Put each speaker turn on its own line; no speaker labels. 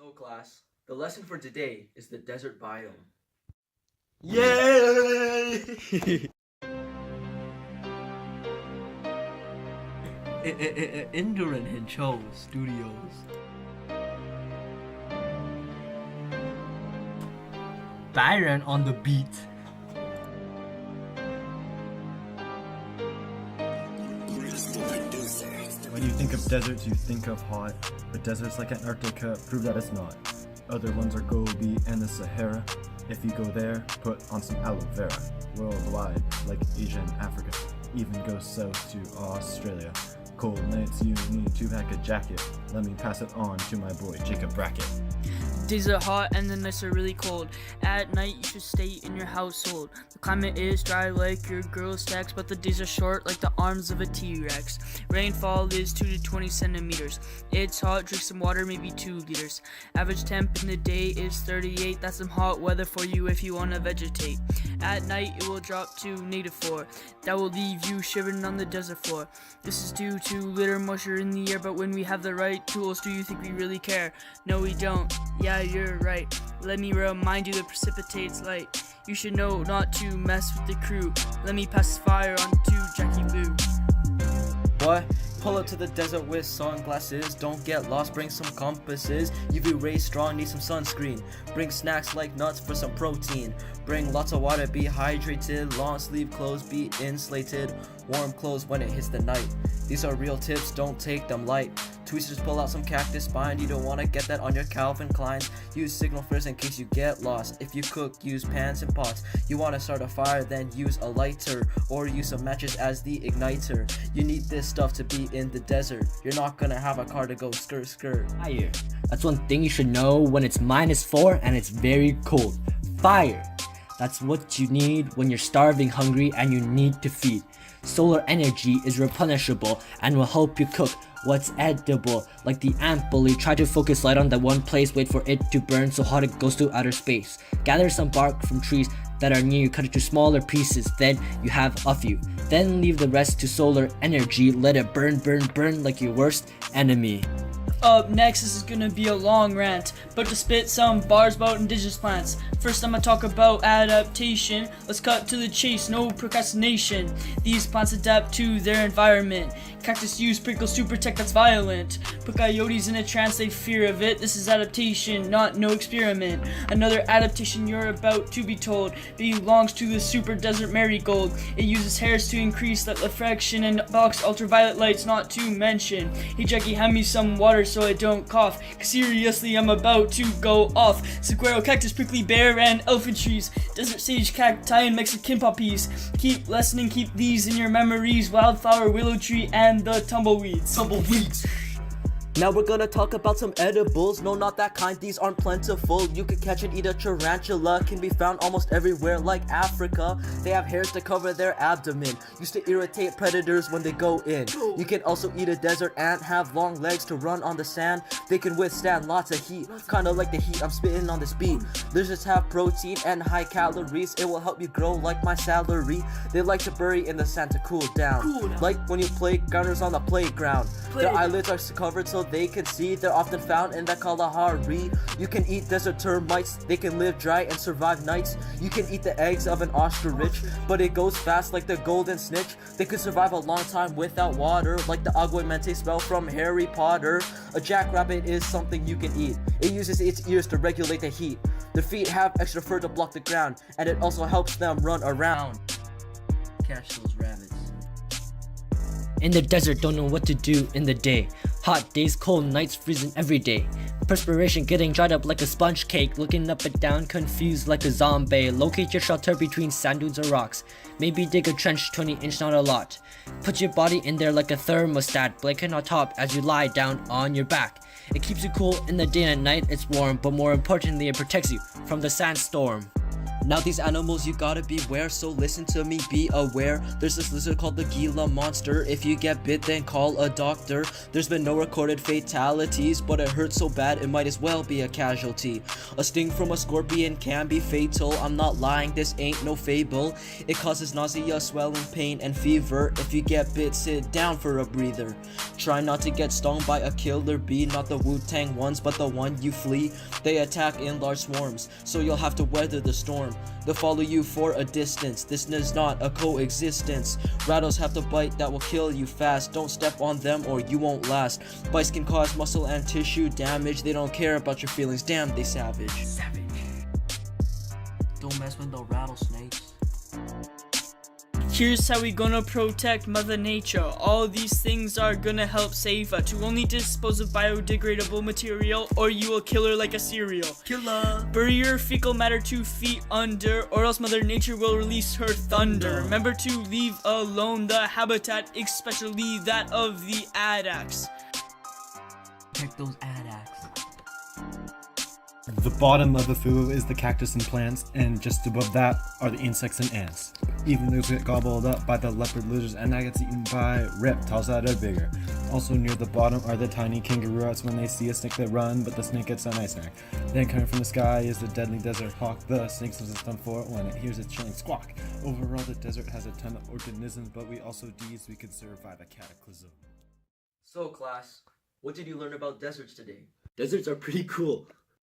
Hello class. The lesson for today is the desert biome.
Yay!
Enduran Hincho Studios. Byron on the beat.
When you think of deserts, you think of hot, but deserts like Antarctica prove that it's not. Other ones are Gobi and the Sahara. If you go there, put on some aloe vera. Worldwide, like Asia and Africa, even go south to Australia. Cold nights, you need to pack a jacket. Let me pass it on to my boy Jacob Brackett.
Days are hot and the nights are really cold. At night you should stay in your household. The climate is dry like your girl's text, but the days are short like the arms of a T-Rex. Rainfall is 2 to 20 centimeters. It's hot, drink some water, maybe 2 liters. Average temp in the day is 38. That's some hot weather for you if you wanna vegetate. At night it will drop to -4. That will leave you shivering on the desert floor. This is due to litter moisture in the air, but when we have the right tools, do you think we really care? No, we don't. Yeah, you're right. Let me remind you that precipitates light. You should know not to mess with the crew. Let me pass fire on to Jackie Lou.
What? Pull up to the desert with sunglasses. Don't get lost, bring some compasses. UV rays strong, need some sunscreen. Bring snacks like nuts for some protein. Bring lots of water, be hydrated. Long sleeve clothes, be insulated. Warm clothes when it hits the night. These are real tips, don't take them light. Tweezers, pull out some cactus spine. You don't want to get that on your Calvin Kleins. Use signal first in case you get lost. If you cook, use pans and pots. You want to start a fire, then use a lighter. Or use some matches as the igniter. You need this stuff to be in the desert. You're not gonna have a car to go skirt skirt.
Fire. That's one thing you should know when it's -4 and it's very cold. Fire. That's what you need when you're starving, hungry, and you need to feed. Solar energy is replenishable and will help you cook what's edible. Like the ant bully, try to focus light on that one place, wait for it to burn so hot it goes to outer space. Gather some bark from trees that are near you, cut it to smaller pieces, then you have a few. Then leave the rest to solar energy, let it burn, burn, burn like your worst enemy.
Up next, this is gonna be a long rant, but to spit some bars about indigenous plants. First, I'm gonna talk about adaptation. Let's cut to the chase, no procrastination. These plants adapt to their environment. Cactus use prickles to protect, that's violent. Put coyotes in a trance, they fear of it. This is adaptation, not no experiment. Another adaptation you're about to be told belongs to the super desert marigold. It uses hairs to increase that refraction and blocks ultraviolet lights, not to mention. Hey Jackie, hand me some water so I don't cough, 'cause seriously I'm about to go off. Saguaro, cactus, prickly bear, and elephant trees. Desert sage, cacti, and Mexican poppies. Keep listening, keep these in your memories. Wildflower, willow tree, and the tumbleweeds.
Now we're gonna talk about some edibles. No, not that kind, these aren't plentiful. You can catch and eat a tarantula. Can be found almost everywhere like Africa. They have hairs to cover their abdomen, used to irritate predators when they go in. You can also eat a desert ant, have long legs to run on the sand. They can withstand lots of heat, kinda like the heat I'm spitting on this beat. Lizards have protein and high calories. It will help you grow like my salary. They like to bury in the sand to cool down. Like when you play gunners on the playground. Their eyelids are covered so they can see. They're often found in the Kalahari. You can eat desert termites. They can live dry and survive nights. You can eat the eggs of an ostrich, but it goes fast like the golden snitch. They could survive a long time without water, like the aguamente spell from Harry Potter. A jackrabbit is something you can eat. It uses its ears to regulate the heat. Their feet have extra fur to block the ground, and it also helps them run around.
Catch those rabbits. In the desert, don't know what to do in the day. Hot days, cold nights, freezing every day. Perspiration getting dried up like a sponge cake. Looking up and down, confused like a zombie. Locate your shelter between sand dunes or rocks. Maybe dig a trench 20-inch, not a lot. Put your body in there like a thermostat. Blanket on top as you lie down on your back. It keeps you cool in the day and at night, it's warm. But more importantly, it protects you from the sandstorm.
Now these animals you gotta beware, so listen to me, be aware. There's this lizard called the Gila monster. If you get bit, then call a doctor. There's been no recorded fatalities, but it hurts so bad it might as well be a casualty. A sting from a scorpion can be fatal. I'm not lying, this ain't no fable. It causes nausea, swelling, pain, and fever. If you get bit, sit down for a breather. Try not to get stung by a killer bee, not the Wu-Tang ones, but the one you flee. They attack in large swarms, so you'll have to weather the storm. They'll follow you for a distance. This is not a coexistence. Rattles have the bite that will kill you fast. Don't step on them or you won't last. Bites can cause muscle and tissue damage. They don't care about your feelings. Damn, they savage. Don't mess with the rattlesnakes.
Here's how we gonna protect Mother Nature. All these things are gonna help save her. To only dispose of biodegradable material, or you will kill her like a cereal.
Killer.
Bury your fecal matter 2 feet under, or else Mother Nature will release her thunder. Remember to leave alone the habitat, especially that of the addax.
Protect those addax.
The bottom of the fugu is the cactus and plants, and just above that are the insects and ants. Even those get gobbled up by the leopard lizards, and that gets eaten by reptiles that are bigger. Also near the bottom are the tiny kangaroos. When they see a snake they run, but the snake gets a nice snack. Then coming from the sky is the deadly desert hawk. The snake has a stun for it when it hears its chilling squawk. Overall the desert has a ton of organisms, but we also deeds we could survive a cataclysm.
So class, what did you learn about deserts today? Deserts are pretty cool.